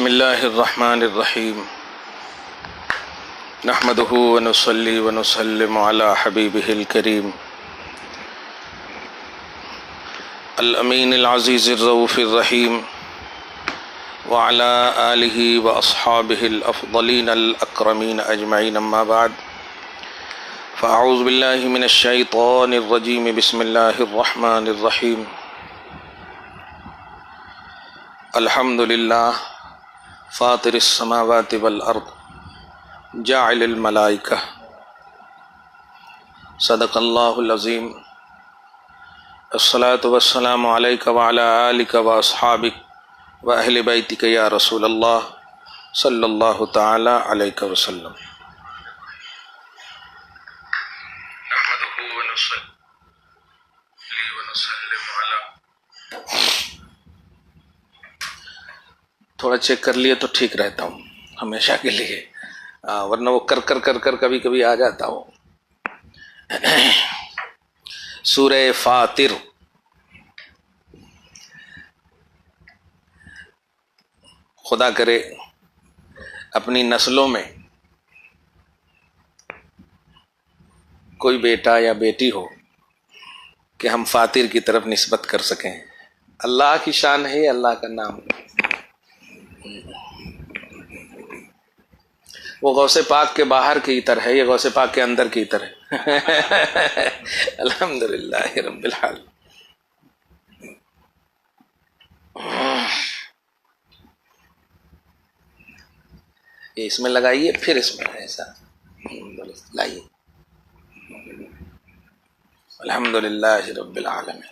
بسم اللہ الرحمن الرحیم نحمده ونصلی ونسلم علی حبیبہ الکریم الامین العزیز الرؤوف الرحیم وعلی آلہ واصحابہ الافضلین الاکرمین اجمعین اما بعد فاعوذ باللہ من الشیطان الرجیم بسم اللہ الرحمن الرحیم الحمدللہ فاطر السماوات والارض جاعل الملائکہ صدق اللہ العظیم الصلاة والسلام علیک وعلی آلک واصحابک واہل بیتک یا رسول اللہ صلی اللہ تعالی علیہ وسلم۔ نحمدہ ونصلی ونسلم علی۔ تھوڑا چیک کر لیے تو ٹھیک رہتا ہوں ہمیشہ کے لیے، ورنہ وہ کر کبھی کبھی آ جاتا ہوں۔ سورہ فاطر، خدا کرے اپنی نسلوں میں کوئی بیٹا یا بیٹی ہو کہ ہم فاطر کی طرف نسبت کر سکیں۔ اللہ کی شان ہے، اللہ کا نام۔ وہ غوث پاک کے باہر کی عطر ہے، یہ غوث پاک کے اندر کی عطر ہے۔ الحمدللہ رب العالمین۔ یہ اس میں لگائیے، پھر اس میں ایسا لائیے۔ الحمدللہ رب العالمین۔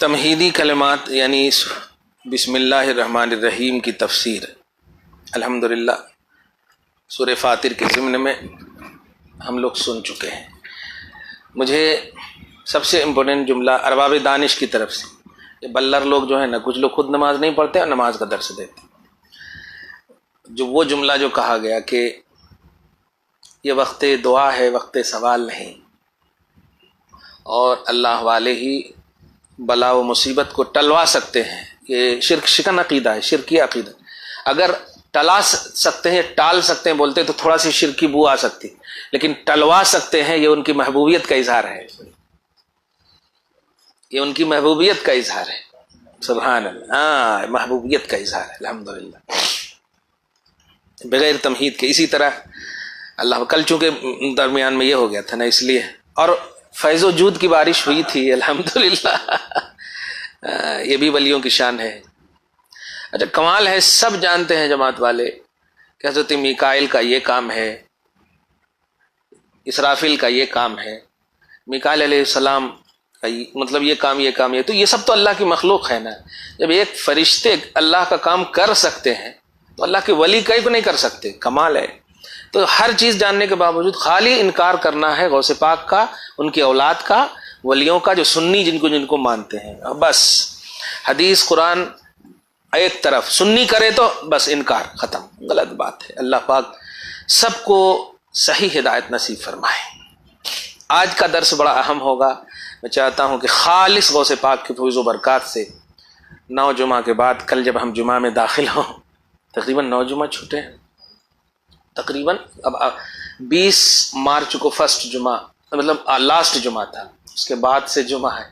تمہیدی کلمات یعنی بسم اللہ الرحمن الرحیم کی تفسیر الحمدللہ سورہ فاطر کے ضمن میں ہم لوگ سن چکے ہیں۔ مجھے سب سے امپورٹنٹ جملہ ارباب دانش کی طرف سے، یہ بلر لوگ جو ہیں نا، کچھ لوگ خود نماز نہیں پڑھتے اور نماز کا درس دیتے، جو وہ جملہ جو کہا گیا کہ یہ وقت دعا ہے، وقت سوال نہیں، اور اللہ والے ہی بلا و مصیبت کو ٹلوا سکتے ہیں۔ یہ شرک شکن عقیدہ ہے، شرکی عقیدہ۔ اگر ٹلا سکتے ہیں، ٹال سکتے ہیں بولتے تو تھوڑا سی شرکی بو آ سکتی، لیکن ٹلوا سکتے ہیں، یہ ان کی محبوبیت کا اظہار ہے، یہ ان کی محبوبیت کا اظہار ہے۔ سبحان اللہ، ہاں، محبوبیت کا اظہار ہے الحمدللہ، بغیر تمہید کے۔ اسی طرح اللہ، کل چونکہ درمیان میں یہ ہو گیا تھا نا، اس لیے، اور فیض و جود کی بارش ہوئی تھی الحمدللہ، یہ بھی ولیوں کی شان ہے۔ اچھا، کمال ہے، سب جانتے ہیں جماعت والے کہ حضرت میکائیل کا یہ کام ہے، اسرافیل کا یہ کام ہے، میکائیل علیہ السلام کا مطلب یہ کام تو یہ سب تو اللہ کی مخلوق ہے نا۔ جب ایک فرشتے اللہ کا کام کر سکتے ہیں تو اللہ کے ولی کیف نہیں کر سکتے؟ کمال ہے۔ تو ہر چیز جاننے کے باوجود خالی انکار کرنا ہے غوث پاک کا، ان کی اولاد کا، ولیوں کا، جو سنی جن کو مانتے ہیں۔ بس حدیث قرآن ایک طرف، سنی کرے تو بس انکار ختم، غلط بات ہے۔ اللہ پاک سب کو صحیح ہدایت نصیب فرمائے۔ آج کا درس بڑا اہم ہوگا۔ میں چاہتا ہوں کہ خالص غوث پاک کی فیض و برکات سے 9 جمعہ کے بعد کل جب ہم جمعہ میں داخل ہوں، تقریباً 9 جمعہ چھوٹے ہیں، تقریباً اب 20 مارچ کو فرسٹ جمعہ، مطلب لاسٹ جمعہ تھا، اس کے بعد سے جمعہ ہے۔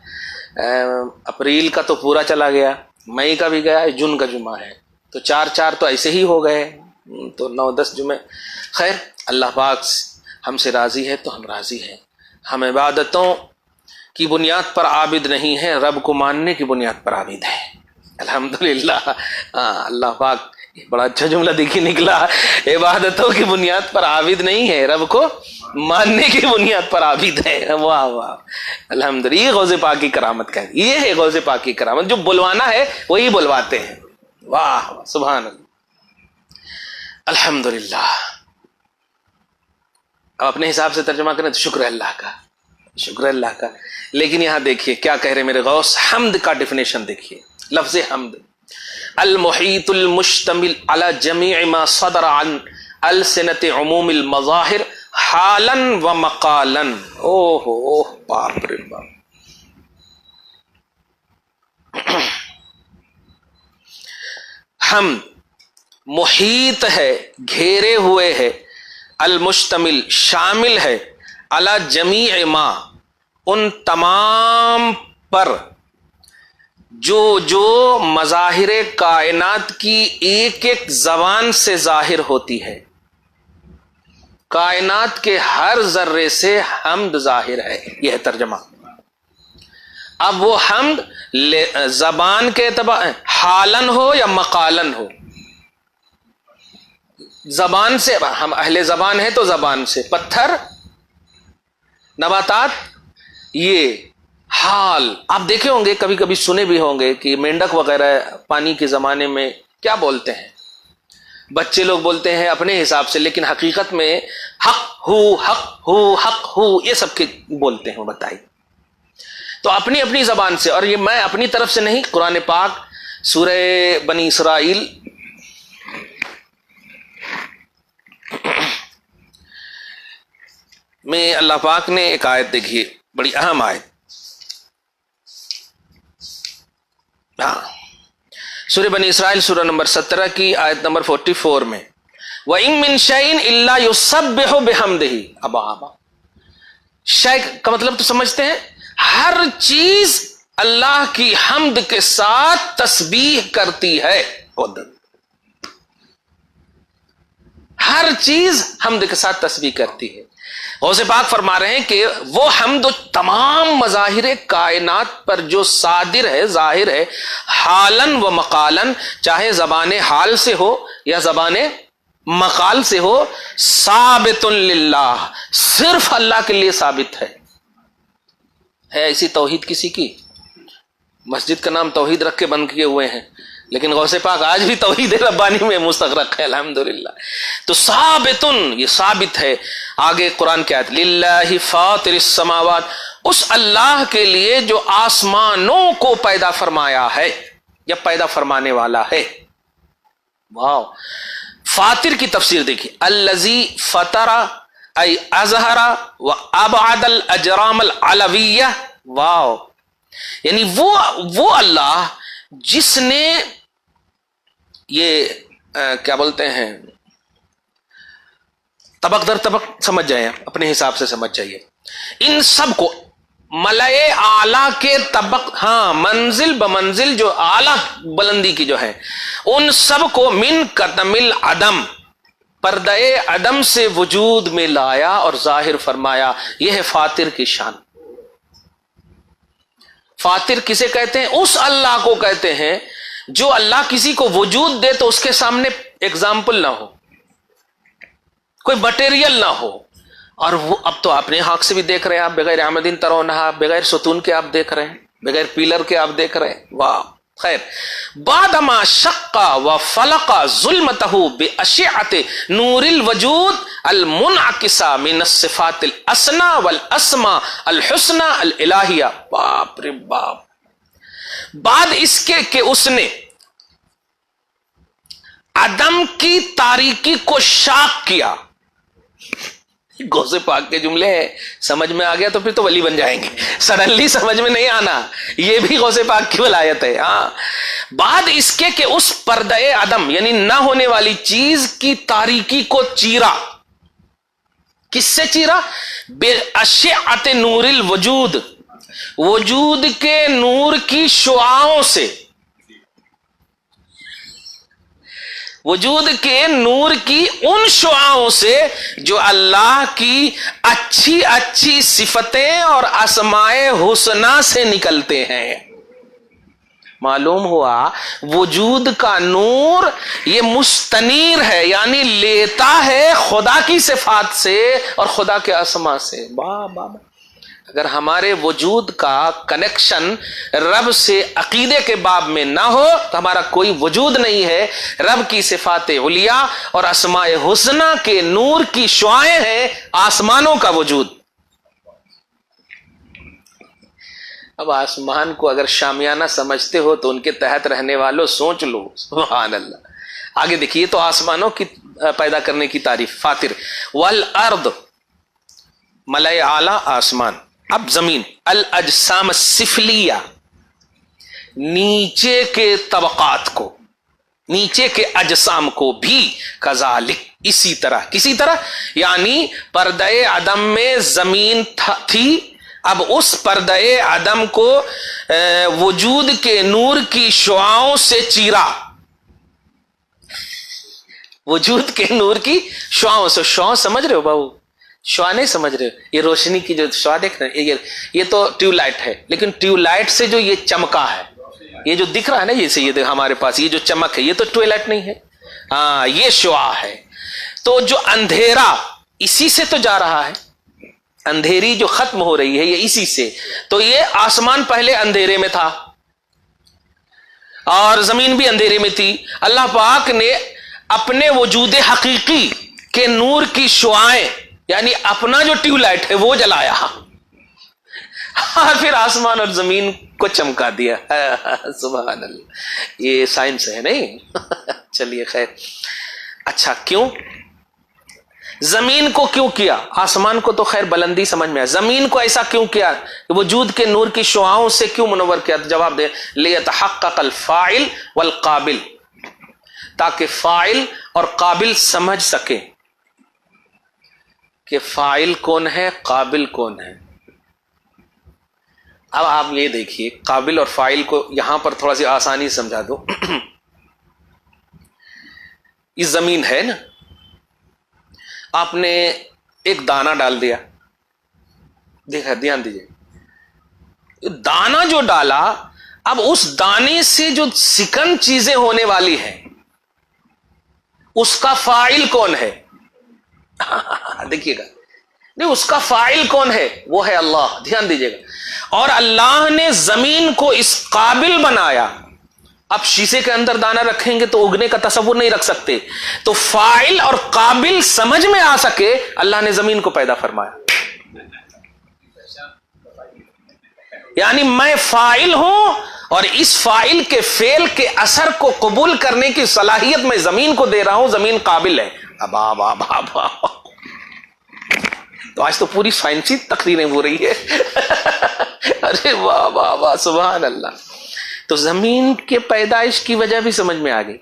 اپریل کا تو پورا چلا گیا، مئی کا بھی گیا، جون کا جمعہ ہے، تو 4 تو ایسے ہی ہو گئے، تو 9-10 جمعے۔ خیر، اللہ پاک ہم سے راضی ہے تو ہم راضی ہیں۔ ہم عبادتوں کی بنیاد پر عابد نہیں ہیں، رب کو ماننے کی بنیاد پر عابد ہیں الحمدللہ۔ اللہ پاک بڑا اچھا جملہ دیکھی نکلا، عبادتوں کی بنیاد پر عابد نہیں ہے، رب کو ماننے کی بنیاد پر عابد ہے۔ واہ واہ الحمدللہ، یہ غوث پاک کی کرامت کا ہے، یہ ہے غوث پاک کی کرامت، جو بلوانا ہے وہی بلواتے ہیں۔ واہ سبحان اللہ، الحمدللہ۔ اب اپنے حساب سے ترجمہ کریں تو شکر اللہ کا، شکر اللہ کا۔ لیکن یہاں دیکھیے کیا کہہ رہے میرے غوث، حمد کا ڈیفینیشن دیکھیے، لفظ حمد المحیط المشتمل علی جمیع ما صدر عن السنت عموم المظاہر حالا و مقالا. اوہ باپ رے باپ. حمد محیط ہے، گھیرے ہوئے ہے، المشتمل شامل ہے، علی جمیع ما ان تمام پر جو مظاہر کائنات کی ایک ایک زبان سے ظاہر ہوتی ہے. کائنات کے ہر ذرے سے حمد ظاہر ہے، یہ ہے ترجمہ. اب وہ حمد زبان کے اعتبار حالن ہو یا مقالن ہو. زبان سے، ہم اہل زبان ہیں تو زبان سے، پتھر نباتات، یہ حال. آپ دیکھے ہوں گے، کبھی کبھی سنے بھی ہوں گے کہ مینڈک وغیرہ پانی کے زمانے میں کیا بولتے ہیں. بچے لوگ بولتے ہیں اپنے حساب سے، لیکن حقیقت میں حق ہو حق ہو حق ہو یہ سب کے بولتے ہیں. بتائیے. تو اپنی اپنی زبان سے، اور یہ میں اپنی طرف سے نہیں، قرآن پاک سورہ بنی اسرائیل میں اللہ پاک نے ایک آیت دیکھی، بڑی اہم آیت. سورہ بنی اسرائیل سورہ نمبر 17 کی آیت نمبر 44 میں وَإِن مِّن شَيْءٍ إِلَّا يُسَبِّحُ بِحَمْدِهِ. ابا شے کا مطلب تو سمجھتے ہیں، ہر چیز اللہ کی حمد کے ساتھ تسبیح کرتی ہے. ہر چیز حمد کے ساتھ تسبیح کرتی ہے. غوث پاک فرما رہے ہیں کہ وہ حمد تمام مظاہر کائنات پر جو صادر ہے، ظاہر ہے، حالن و مقالن، چاہے زبان حال سے ہو یا زبان مقال سے ہو، ثابت للہ، صرف اللہ کے لیے ثابت ہے. ایسی توحید کسی کی؟ مسجد کا نام توحید رکھ کے بند کیے ہوئے ہیں، لیکن غوث پاک آج بھی توحید ربانی میں مستغرق ہے، الحمدللہ. تو ثابتن، یہ ثابت ہے. آگے قرآن کی آیت للہ فاطر السماوات، اس اللہ کے لیے جو آسمانوں کو پیدا فرمایا ہے یا پیدا فرمانے والا ہے. واو. فاطر کی تفسیر دیکھیے، الذی فطر ای اظہر و ابعد الاجرام العلویہ. واو. یعنی وہ اللہ جس نے یہ کیا بولتے ہیں، طبق در طبق سمجھ جائیں، اپنے حساب سے سمجھ جائیے، ان سب کو ملائے اعلیٰ کے طبق، ہاں منزل بمنزل جو اعلیٰ بلندی کی جو ہے، ان سب کو من قدم العدم، پردہ عدم سے وجود میں لایا اور ظاہر فرمایا. یہ ہے فاطر کی شان. فاطر کسے کہتے ہیں؟ اس اللہ کو کہتے ہیں جو اللہ کسی کو وجود دے تو اس کے سامنے ایگزامپل نہ ہو، کوئی مٹیریل نہ ہو. اور وہ اب تو اپنے آنکھ سے بھی دیکھ رہے ہیں آپ، بغیر عمدن ترونہا، بغیر ستون کے آپ دیکھ رہے ہیں، بغیر پیلر کے آپ دیکھ رہے ہیں. واہ. خیر. بعدما شق وفلق ظلمته باشعۃ نور الوجود المنعکسہ من الصفات الاسنا والاسماء الحسنى الالہیہ. باپ رے باپ. بعد اس کے کہ اس نے عدم کی تاریکی کو شاق کیا. غوث پاک کے جملے ہیں، سمجھ میں آ گیا تو پھر تو ولی بن جائیں گے. سڈنلی سمجھ میں نہیں آنا، یہ بھی غوث پاک کی ولایت ہے. ہاں. بعد اس کے کہ اس پردہ عدم یعنی نہ ہونے والی چیز کی تاریکی کو چیرا. کس سے چیرا؟ باشعۃ نور الوجود، وجود کے نور کی شعاعوں سے، وجود کے نور کی ان شعاعوں سے جو اللہ کی اچھی اچھی صفتیں اور اسماء حسنہ سے نکلتے ہیں. معلوم ہوا وجود کا نور یہ مستنیر ہے، یعنی لیتا ہے خدا کی صفات سے اور خدا کے اسماء سے. بابا اگر ہمارے وجود کا کنیکشن رب سے عقیدے کے باب میں نہ ہو تو ہمارا کوئی وجود نہیں ہے. رب کی صفات علیاء اور اسماء حسنہ کے نور کی شعاعیں ہیں آسمانوں کا وجود. اب آسمان کو اگر شامیانہ سمجھتے ہو تو ان کے تحت رہنے والوں سوچ لو، سبحان اللہ۔ آگے دیکھیے تو آسمانوں کی پیدا کرنے کی تعریف، فاتر والارض، ملائے اعلیٰ آسمان، اب زمین، الاجسام السفلیہ، نیچے کے طبقات کو، نیچے کے اجسام کو بھی، کذالک، اسی طرح، کسی طرح یعنی پردہ عدم میں زمین تھی، اب اس پردہ عدم کو وجود کے نور کی شعاعوں سے چیرا، وجود کے نور کی شعاعوں سے، شعاع سمجھ رہے ہو بابو؟ شعاع نہیں سمجھ رہے ہو؟ یہ روشنی کی جو شعاع دیکھ رہے ہیں، یہ تو ٹیوب لائٹ ہے، لیکن ٹیوب لائٹ سے جو یہ چمکا ہے، یہ جو دکھ رہا ہے نا، جیسے یہ ہمارے پاس یہ جو چمک ہے، یہ تو ٹیوب لائٹ نہیں ہے، ہاں یہ شعاع ہے۔ تو جو اندھیرا اسی سے تو جا رہا ہے، اندھیری جو ختم ہو رہی ہے یہ اسی سے، تو یہ آسمان پہلے اندھیرے میں تھا اور زمین بھی اندھیرے میں تھی، اللہ پاک نے اپنے وجود حقیقی کے نور کی شعاعیں، یعنی اپنا جو ٹیوب لائٹ ہے وہ جلایا اور پھر آسمان اور زمین کو چمکا دیا، سبحان اللہ۔ یہ سائنس ہے نہیں؟ چلیے خیر، اچھا کیوں زمین کو کیوں کیا؟ آسمان کو تو خیر بلندی سمجھ میں ہے، زمین کو ایسا کیوں کیا؟ وجود کے نور کی شعاعوں سے کیوں منور کیا؟ جواب دے، لیتحقق الفاعل والقابل، تاکہ فاعل اور قابل سمجھ سکے کہ فاعل کون ہے، قابل کون ہے۔ اب آپ یہ دیکھیے، قابل اور فاعل کو یہاں پر تھوڑا سی آسانی سمجھا دو۔ یہ زمین ہے نا، آپ نے ایک دانہ ڈال دیا، دیکھا، دھیان دیجیے، دانہ جو ڈالا، اب اس دانے سے جو سیکنڈ چیزیں ہونے والی ہیں اس کا فاعل کون ہے؟ دیکھیے گا، نہیں، اس کا فاعل کون ہے؟ وہ ہے اللہ، دھیان دیجیے گا۔ اور اللہ نے زمین کو اس قابل بنایا، اب شیشے کے اندر دانہ رکھیں گے تو اگنے کا تصور نہیں رکھ سکتے، تو فاعل اور قابل سمجھ میں آ سکے، اللہ نے زمین کو پیدا فرمایا۔ یعنی میں فاعل ہوں اور اس فاعل کے فعل کے اثر کو قبول کرنے کی صلاحیت میں زمین کو دے رہا ہوں، زمین قابل ہے۔ اب تو آج تو پوری سائنسی تقریریں ہو رہی ہے، ارے واہ واہ واہ، سبحان اللہ۔ تو زمین کے پیدائش کی وجہ بھی سمجھ میں آ گئی،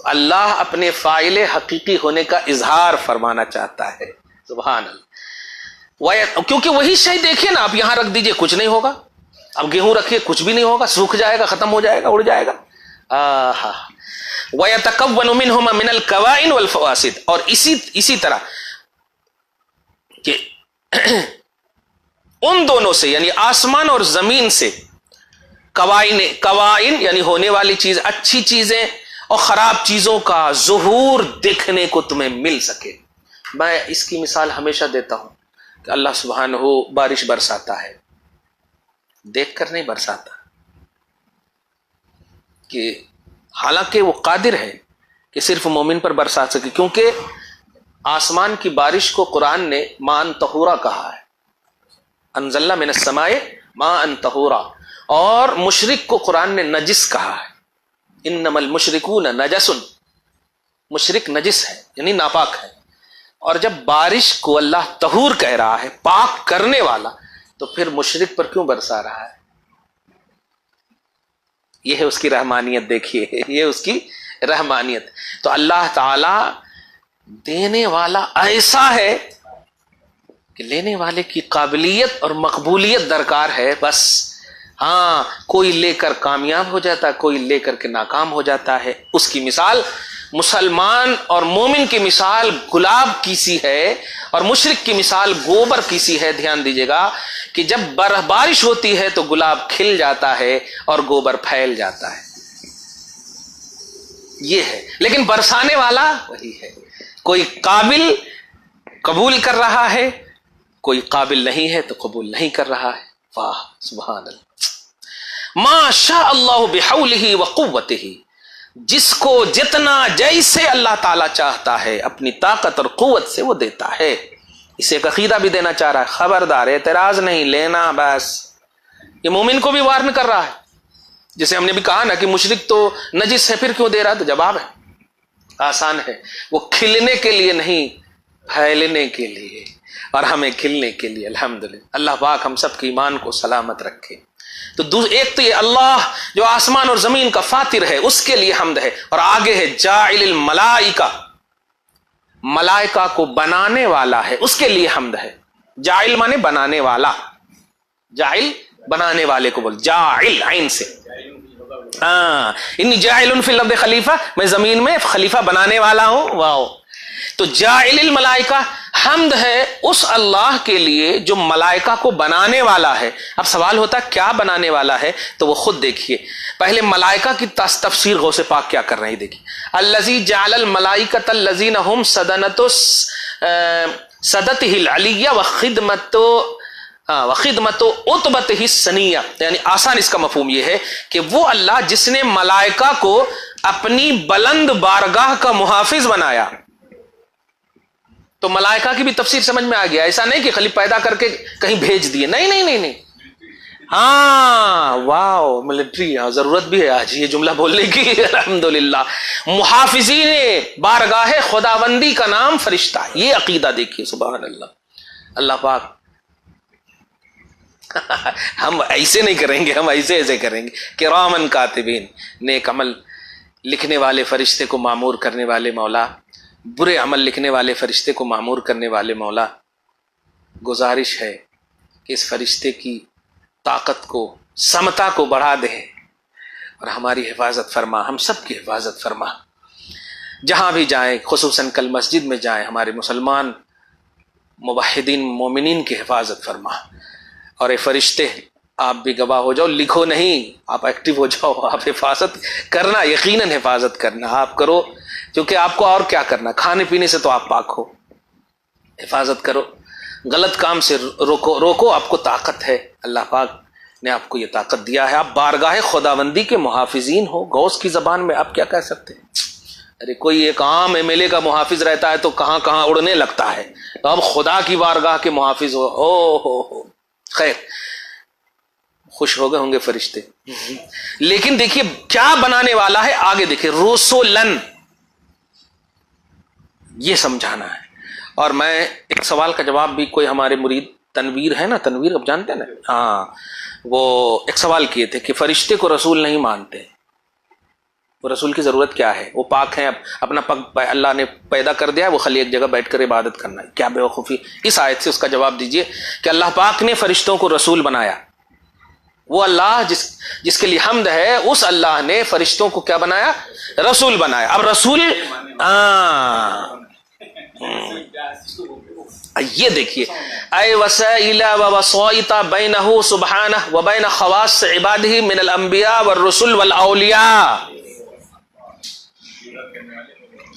اللہ اپنے فاعل حقیقی ہونے کا اظہار فرمانا چاہتا ہے، سبحان اللہ۔ کیونکہ وہی شے دیکھیے نا، آپ یہاں رکھ دیجئے کچھ نہیں ہوگا، اب گیہوں رکھیے کچھ بھی نہیں ہوگا، سوکھ جائے گا، ختم ہو جائے گا، اڑ جائے گا۔ وَيَتَكَوَّنُ مِنْهُمَا مِنَ الْكَوَائِنِ وَالْفَوَاسِدِ، اور اسی طرح کہ ان دونوں سے، یعنی آسمان اور زمین سے، قوائن یعنی ہونے والی چیز، اچھی چیزیں اور خراب چیزوں کا ظہور دیکھنے کو تمہیں مل سکے۔ میں اس کی مثال ہمیشہ دیتا ہوں کہ اللہ سبحانہ بارش برساتا ہے، دیکھ کر نہیں برساتا، کہ حالانکہ وہ قادر ہے کہ صرف مومن پر برسا سکے، کیونکہ آسمان کی بارش کو قرآن نے ماء طہورا کہا ہے، انزلنا من السماء ماء طہورا، اور مشرک کو قرآن نے نجس کہا ہے، انما المشرکون نجس، مشرک نجس ہے یعنی ناپاک ہے۔ اور جب بارش کو اللہ طہور کہہ رہا ہے، پاک کرنے والا، تو پھر مشرک پر کیوں برسا رہا ہے؟ یہ ہے اس کی رحمانیت، دیکھیے یہ اس کی رحمانیت۔ تو اللہ تعالی دینے والا ایسا ہے کہ لینے والے کی قابلیت اور مقبولیت درکار ہے، بس ہاں، کوئی لے کر کامیاب ہو جاتا ہے، کوئی لے کر کے ناکام ہو جاتا ہے۔ اس کی مثال، مسلمان اور مومن کی مثال گلاب کی سی ہے اور مشرک کی مثال گوبر کی سی ہے۔ دھیان دیجیے گا کہ جب بارش ہوتی ہے تو گلاب کھل جاتا ہے اور گوبر پھیل جاتا ہے، یہ ہے، لیکن برسانے والا وہی ہے۔ کوئی قابل قبول کر رہا ہے، کوئی قابل نہیں ہے تو قبول نہیں کر رہا ہے۔ واہ سبحان اللہ۔ ما شاء اللہ بحولہ وقوتہ، جس کو جتنا جیسے اللہ تعالی چاہتا ہے اپنی طاقت اور قوت سے وہ دیتا ہے۔ اسے ایک عقیدہ بھی دینا چاہ رہا ہے، خبردار اعتراض نہیں لینا بس. یہ مومن کو بھی وارن کر رہا ہے. جسے ہم نے بھی کہا نا کہ مشرک تو نجس ہے پھر کیوں دے رہا، تو جواب ہے آسان ہے، وہ کھلنے کے لیے نہیں پھیلنے کے لیے، اور ہمیں کھلنے کے لیے. الحمدللہ اللہ پاک ہم سب کے ایمان کو سلامت رکھے. تو ایک تو یہ اللہ جو آسمان اور زمین کا فاطر ہے اس کے لیے حمد ہے، اور آگے ہے جاعل الملائکہ، ملائکہ کو بنانے والا ہے اس کے لیے حمد ہے. جاعل مانے بنانے والا، جاعل بنانے والے کو بول، جاعل عین سے. انی جاعل فی الارض خلیفہ، میں زمین میں خلیفہ بنانے والا ہوں. واو. تو جاعل الملائکہ حمد ہے اس اللہ کے لیے جو ملائکہ کو بنانے والا ہے. اب سوال ہوتا ہے کیا بنانے والا ہے، تو وہ خود دیکھیے. پہلے ملائکہ کی تفسیر غوث پاک کیا کر رہے ہیں، دیکھیے. الذی جعل الملائکۃ الذین هم صدته العلیہ وخدمت عتبتہ الثنیہ. یعنی آسان اس کا مفہوم یہ ہے کہ وہ اللہ جس نے ملائکہ کو اپنی بلند بارگاہ کا محافظ بنایا. تو ملائکہ کی بھی تفسیر سمجھ میں آ گیا. ایسا نہیں کہ خالی پیدا کر کے کہیں بھیج دیے، نہیں نہیں نہیں نہیں. ہاں واو ملٹری، ضرورت بھی ہے آج یہ جملہ بولنے کی. الحمدللہ محافظین بارگاہ خداوندی کا نام فرشتہ. یہ عقیدہ دیکھیے، سبحان اللہ. اللہ پاک ہم ایسے نہیں کریں گے، ہم ایسے کریں گے. کرامن کاتبین، نیک عمل لکھنے والے فرشتے کو مامور کرنے والے مولا، برے عمل لکھنے والے فرشتے کو مامور کرنے والے مولا. گزارش ہے کہ اس فرشتے کی طاقت کو، سمتا کو بڑھا دے اور ہماری حفاظت فرما، ہم سب کی حفاظت فرما. جہاں بھی جائیں، خصوصاً کل مسجد میں جائیں، ہمارے مسلمان موحدین مومنین کی حفاظت فرما. اور اے فرشتے آپ بھی گواہ ہو جاؤ، لکھو نہیں، آپ ایکٹیو ہو جاؤ. آپ حفاظت کرنا، یقیناً حفاظت کرنا آپ کرو، کیونکہ آپ کو اور کیا کرنا، کھانے پینے سے تو آپ پاک ہو. حفاظت کرو، غلط کام سے روکو. آپ کو طاقت ہے، اللہ پاک نے آپ کو یہ طاقت دیا ہے. آپ بارگاہ خداوندی کے محافظین ہو. غوث کی زبان میں آپ کیا کہہ سکتے ہیں؟ ارے کوئی ایک عام ایم ایل اے کا محافظ رہتا ہے تو کہاں کہاں اڑنے لگتا ہے، تو اب خدا کی بارگاہ کے محافظ ہو. او خیر، خوش ہو گئے ہوں گے فرشتے. لیکن دیکھیے کیا بنانے والا ہے، آگے دیکھیے رسولن، یہ سمجھانا ہے. اور میں ایک سوال کا جواب بھی، کوئی ہمارے مرید تنویر ہے نا، تنویر اب جانتے ہیں نا، ہاں، وہ ایک سوال کیے تھے کہ فرشتے کو رسول نہیں مانتے، وہ رسول کی ضرورت کیا ہے، وہ پاک ہیں، اپنا پگ اللہ نے پیدا کر دیا ہے، وہ خالی ایک جگہ بیٹھ کر عبادت کرنا ہے، کیا بے وقوفی. اس آیت سے اس کا جواب دیجئے کہ اللہ پاک نے فرشتوں کو رسول بنایا. وہ اللہ جس کے لیے حمد ہے، اس اللہ نے فرشتوں کو کیا بنایا، رسول بنایا. اب رسول یہ دیکھیے، اے وسائل و وسائط بینہ سبحانہ و بین خواص عبادہ من الانبیاء والرسل والاولیاء.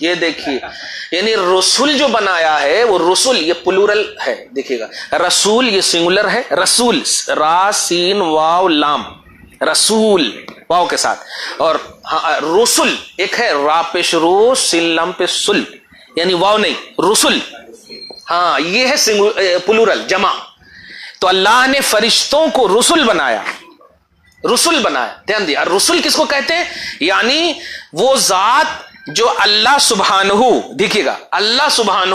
یہ دیکھیے، یعنی رسول جو بنایا ہے، وہ رسول یہ پلورل ہے، دیکھیے گا، رسول یہ سنگولر ہے، رسول را سین واو لام، رسول واو کے ساتھ. اور رسول ایک ہے، را پیش رو سین لام پہ سل، یعنی واو نہیں، رسول. ہاں یہ ہے پلورل، جمع. تو اللہ نے فرشتوں کو رسول بنایا، رسول بنایا. دھیان دیا، رسول کس کو کہتے ہیں؟ یعنی وہ ذات جو اللہ سبحانہ، دیکھیے گا، اللہ سبحانہ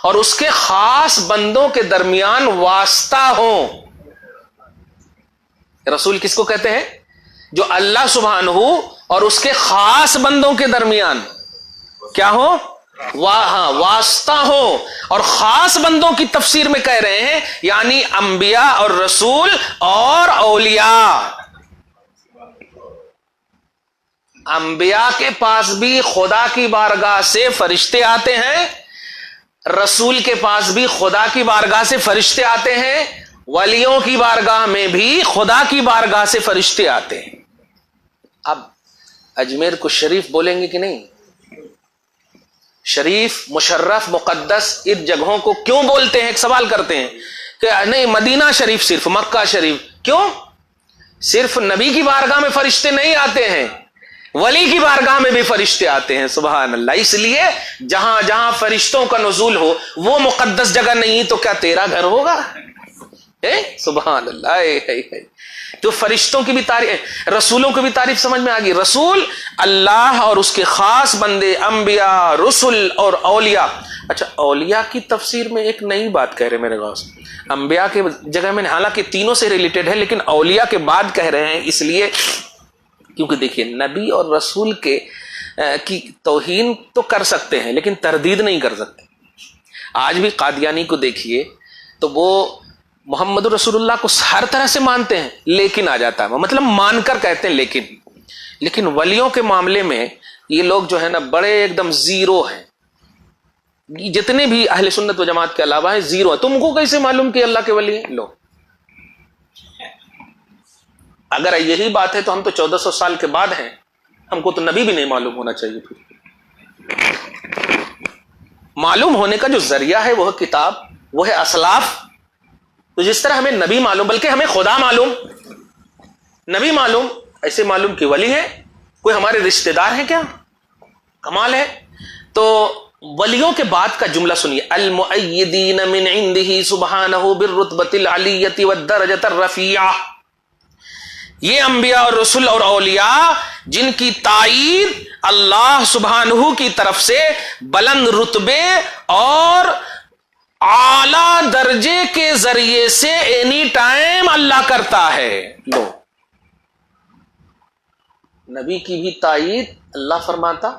اور اس کے خاص بندوں کے درمیان واسطہ ہوں. رسول کس کو کہتے ہیں؟ جو اللہ سبحانہ اور اس کے خاص بندوں کے درمیان کیا ہو، واسطہ ہو. اور خاص بندوں کی تفسیر میں کہہ رہے ہیں یعنی انبیاء اور رسول اور اولیاء. انبیاء کے پاس بھی خدا کی بارگاہ سے فرشتے آتے ہیں، رسول کے پاس بھی خدا کی بارگاہ سے فرشتے آتے ہیں، ولیوں کی بارگاہ میں بھی خدا کی بارگاہ سے فرشتے آتے ہیں. اب اجمیر کو شریف بولیں گے کہ نہیں؟ شریف، مشرف، مقدس، ان جگہوں کو کیوں بولتے ہیں؟ ایک سوال کرتے ہیں کہ نہیں مدینہ شریف صرف، مکہ شریف کیوں؟ صرف نبی کی بارگاہ میں فرشتے نہیں آتے ہیں، ولی کی بارگاہ میں بھی فرشتے آتے ہیں، سبحان اللہ۔ اس لیے جہاں جہاں فرشتوں کا نزول ہو وہ مقدس جگہ نہیں تو کیا تیرا گھر ہوگا؟ سبحان اللہ۔ تو فرشتوں کی بھی تعریف، رسولوں کی بھی تعریف سمجھ میں آ گئی۔ رسول اللہ اور اس کے خاص بندے، انبیاء، رسل اور اولیاء۔ اچھا، اولیاء کی تفسیر میں ایک نئی بات کہہ رہے میرے غوث، انبیاء کے جگہ میں حالانکہ تینوں سے ریلیٹڈ ہے لیکن اولیاء کے بعد کہہ رہے ہیں، اس لیے کیونکہ دیکھیے نبی اور رسول کے کی توہین تو کر سکتے ہیں لیکن تردید نہیں کر سکتے۔ آج بھی قادیانی کو دیکھیے تو وہ محمد رسول اللہ کو ہر طرح سے مانتے ہیں لیکن آ جاتا ہے، مطلب مان کر کہتے ہیں لیکن ولیوں کے معاملے میں یہ لوگ جو ہے نا بڑے ایک دم زیرو ہیں، جتنے بھی اہل سنت و جماعت کے علاوہ ہیں زیرو ہیں۔ تم کو کیسے معلوم کہ اللہ کے ولی ہیں؟ لو، اگر یہی بات ہے تو ہم تو 1400 سال کے بعد ہیں، ہم کو تو نبی بھی نہیں معلوم ہونا چاہیے۔ پھر معلوم ہونے کا جو ذریعہ ہے وہ کتاب، وہ ہے اسلاف۔ تو جس طرح ہمیں نبی معلوم، بلکہ ہمیں خدا معلوم، نبی معلوم، ایسے معلوم کہ ولی ہے، کوئی ہمارے رشتہ دار ہیں کیا؟ کمال ہے۔ تو ولیوں کے بعد کا جملہ سنیے، المؤیدین من عنده سبحانہ بالرتبۃ العلیۃ والدرجۃ الرفیعہ۔ یہ انبیاء اور رسل اور اولیاء جن کی تائید اللہ سبحانہ کی طرف سے بلند رتبے اور اعلی درجے کے ذریعے سے اینی ٹائم اللہ کرتا ہے۔ لو، نبی کی بھی تائید اللہ فرماتا،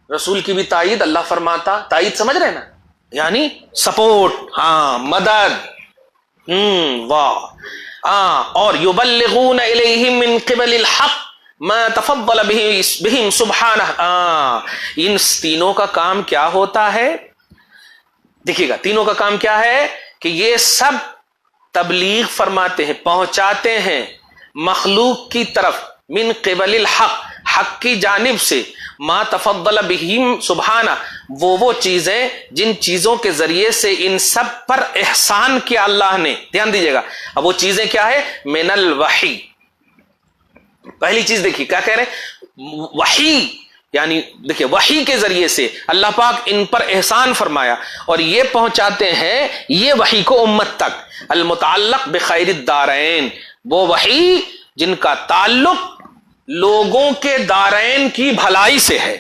رسول کی بھی تائید اللہ فرماتا۔ تائید سمجھ رہے نا، یعنی سپورٹ، ہاں، مدد، واہ، اور یبلغون الیہم من قبل الحق ما تفضل بہم سبحانہ۔ ان تینوں کا کام کیا ہوتا ہے؟ دیکھیے گا، تینوں کا کام کیا ہے کہ یہ سب تبلیغ فرماتے ہیں، پہنچاتے ہیں مخلوق کی طرف، من قبل الحق، حق کی جانب سے، ما تفضل بہم سبحانہ، وہ چیزیں جن چیزوں کے ذریعے سے ان سب پر احسان کیا اللہ نے۔ دھیان دیجیے گا، اب وہ چیزیں کیا ہے؟ من الوحی۔ پہلی چیز دیکھیے کیا کہہ رہے ہیں؟ وحی، یعنی دیکھیے وحی کے ذریعے سے اللہ پاک ان پر احسان فرمایا اور یہ پہنچاتے ہیں یہ وحی کو امت تک۔ المتعلق بخیر الدارین، وہ وحی جن کا تعلق لوگوں کے دارین کی بھلائی سے ہے،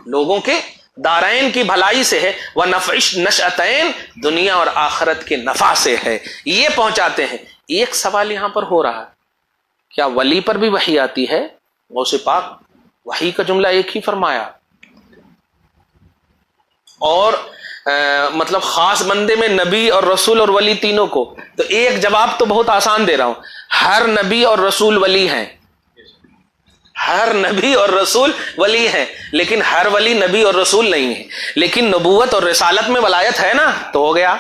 لوگوں کے دارین کی بھلائی سے ہے، وَنَفْعِ النَّشْأَتَيْن، دنیا اور آخرت کے نفع سے ہے، یہ پہنچاتے ہیں۔ ایک سوال یہاں پر ہو رہا ہے، کیا ولی پر بھی وحی آتی ہے؟ غوث پاک وحی کا جملہ ایک ہی فرمایا، اور مطلب خاص بندے میں نبی اور رسول اور ولی تینوں کو، تو ایک جواب تو بہت آسان دے رہا ہوں، ہر نبی اور رسول ولی ہیں، ہر نبی اور رسول ولی ہیں، لیکن ہر ولی نبی اور رسول نہیں ہے، لیکن نبوت اور رسالت میں ولایت ہے نا، تو ہو گیا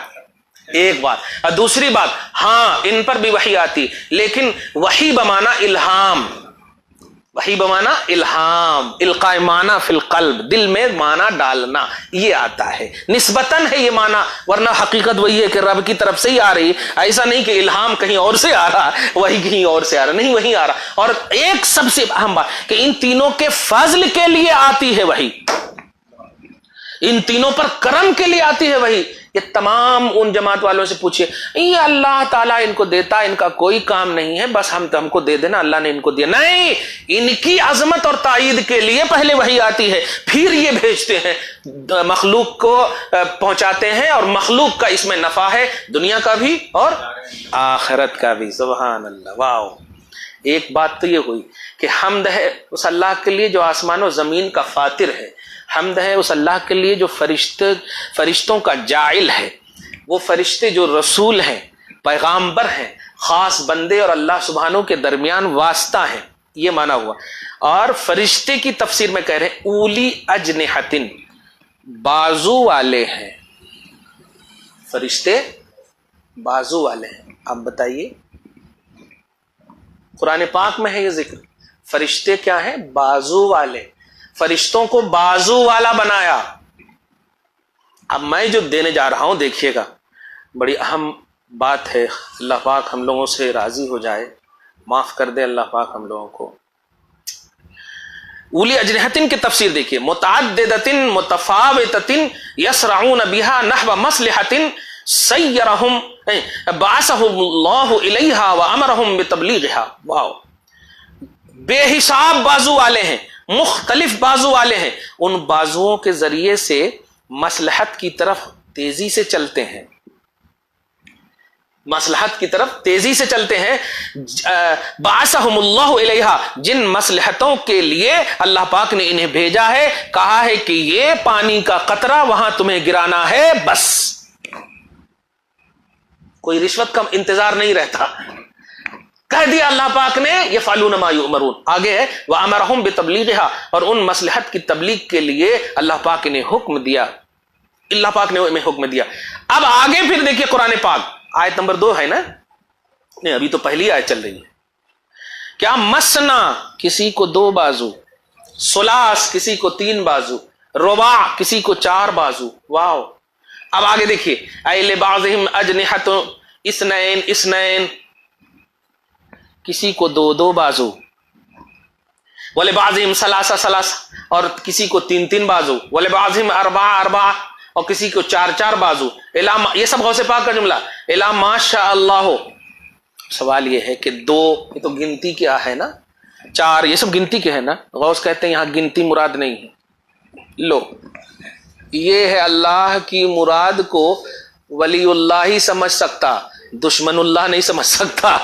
ایک بات۔ اور دوسری بات، ہاں ان پر بھی وحی آتی، لیکن وحی بمانا الہام، وحی بمانا الہام، القاء معنی فی القلب، دل میں معنی ڈالنا، یہ آتا ہے، نسبتاً ہے یہ معنی، ورنہ حقیقت وہی ہے کہ رب کی طرف سے ہی آ رہی، ایسا نہیں کہ الہام کہیں اور سے آ رہا، وہی کہیں اور سے آ رہا، نہیں، وہی آ رہا۔ اور ایک سب سے اہم بات کہ ان تینوں کے فضل کے لیے آتی ہے وحی، ان تینوں پر کرم کے لیے آتی ہے وحی۔ یہ تمام ان جماعت والوں سے پوچھئے، یہ اللہ تعالیٰ ان کو دیتا، ان کا کوئی کام نہیں ہے، بس ہم کو دے دینا، اللہ نے ان کو دیا، نہیں، ان کی عظمت اور تائید کے لیے پہلے وحی آتی ہے، پھر یہ بھیجتے ہیں، مخلوق کو پہنچاتے ہیں، اور مخلوق کا اس میں نفع ہے، دنیا کا بھی اور آخرت کا بھی۔ سبحان اللہ، واو۔ ایک بات تو یہ ہوئی کہ حمد ہے اس اللہ کے لیے جو آسمان و زمین کا فاطر ہے، حمد ہے اس اللہ کے لیے جو فرشتوں کا جاعل ہے، وہ فرشتے جو رسول ہیں، پیغامبر ہیں، خاص بندے اور اللہ سبحانہ کے درمیان واسطہ ہیں، یہ معنی ہوا۔ اور فرشتے کی تفسیر میں کہہ رہے ہیں اولی اجنحتن، بازو والے ہیں، فرشتے بازو والے ہیں۔ آپ بتائیے، قرآن پاک میں ہے یہ ذکر، فرشتے کیا ہیں؟ بازو والے، فرشتوں کو بازو والا بنایا۔ اب میں جو دینے جا رہا ہوں دیکھیے گا، بڑی اہم بات ہے، اللہ پاک ہم لوگوں سے راضی ہو جائے، معاف کر دے اللہ پاک ہم لوگوں کو۔ اولی اجنحتن کی تفسیر دیکھیے، متعددتن متفاوتتن یسرعون بها نحو مصلحتن سیرہم بعثہم اللہ الیہا وامرہم بتبلیغها۔ واو، بے حساب بازو والے ہیں، مختلف بازو والے ہیں، ان بازوؤں کے ذریعے سے مصلحت کی طرف تیزی سے چلتے ہیں، مصلحت کی طرف تیزی سے چلتے ہیں۔ بعثہم اللہ الیہا، جن مصلحتوں کے لیے اللہ پاک نے انہیں بھیجا ہے، کہا ہے کہ یہ پانی کا قطرہ وہاں تمہیں گرانا ہے، بس کوئی رشوت کا انتظار نہیں رہتا، کہہ دیا اللہ پاک نے یفعلون ما یؤمرون۔ آگے ہے وامرہم بتبلیغها، اور ان مصلحت کی تبلیغ کے لیے اللہ پاک نے حکم دیا، اللہ پاک نے ہمیں حکم دیا۔ اب آگے پھر دیکھیے قرآن پاک آیت نمبر 2 ہے نا، نہیں ابھی تو پہلی آیت چل رہی ہے۔ کیا مسنا، کسی کو 2 بازو، سلاس کسی کو 3 بازو، رباع کسی کو 4 بازو۔ واو، اب آگے دیکھیے اے لبعضہم اجنحۃ اثنین اثنین، کسی کو 2 بازو، ولبعضہم ثلاثہ ثلاثہ، اور کسی کو 3 بازو، ولبعضہم اربعہ اربعہ، اور کسی کو 4 بازو۔ یہ سب غوث پاک کا جملہ، الا ما شاء اللہ۔ سوال یہ ہے کہ 2 یہ تو گنتی کیا ہے نا، 4 یہ سب گنتی کے ہے نا، غوث کہتے ہیں یہاں گنتی مراد نہیں ہے۔ لو، یہ ہے اللہ کی مراد کو ولی اللہ ہی سمجھ سکتا، دشمن اللہ نہیں سمجھ سکتا،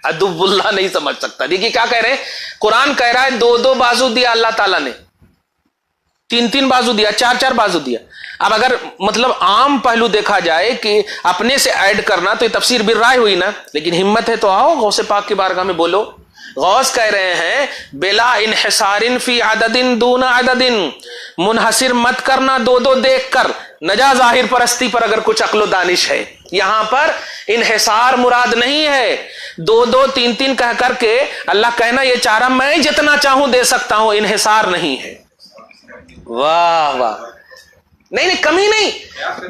عدو اللہ نہیں سمجھ سکتا۔ دیکھیے کیا کہہ رہے ہیں، قرآن کہہ رہا ہے 2 بازو دیا اللہ تعالیٰ نے، 3 بازو دیا، 4 بازو دیا۔ اب اگر مطلب عام پہلو دیکھا جائے کہ اپنے سے ایڈ کرنا، تو یہ تفسیر بالرائے ہوئی نا، لیکن ہمت ہے تو آؤ غوث پاک کی بارگاہ میں بولو۔ غوث کہہ رہے ہیں بلا انحصار فی عدد دون عدد، منحصر مت کرنا 2 دیکھ کر، نجا ظاہر پرستی پر اگر کچھ عقل و دانش ہے۔ یہاں پر انحصار مراد نہیں ہے 2 3 کہہ کر کے اللہ کہنا یہ چارہ میں جتنا چاہوں دے سکتا ہوں، انحصار نہیں ہے۔ واہ واہ، نہیں کمی نہیں۔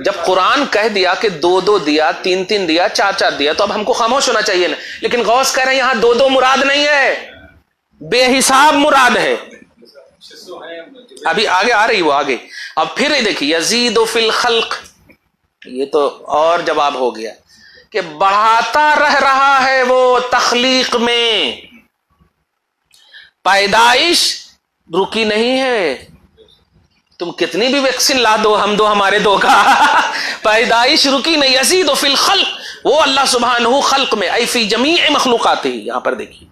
جب قرآن کہہ دیا کہ 2 دیا، 3 دیا، 4 دیا، تو اب ہم کو خاموش ہونا چاہیے نا، لیکن غوث کہہ رہے ہیں یہاں 2 مراد نہیں ہے، بے حساب مراد ہے۔ ابھی آگے آ رہی وہ آگے، اب پھر دیکھیے یزید فی الخلق، یہ تو اور جواب ہو گیا کہ بڑھاتا رہ رہا ہے وہ تخلیق میں، پیدائش رکی نہیں ہے، تم کتنی بھی ویکسین لا دو، ہم دو ہمارے 2 کا پیدائش رکی نہیں۔ یزید فی الخلق، وہ اللہ سبحانہ خلق میں، ای فی جمیع مخلوقات ہی۔ یہاں پر دیکھیے،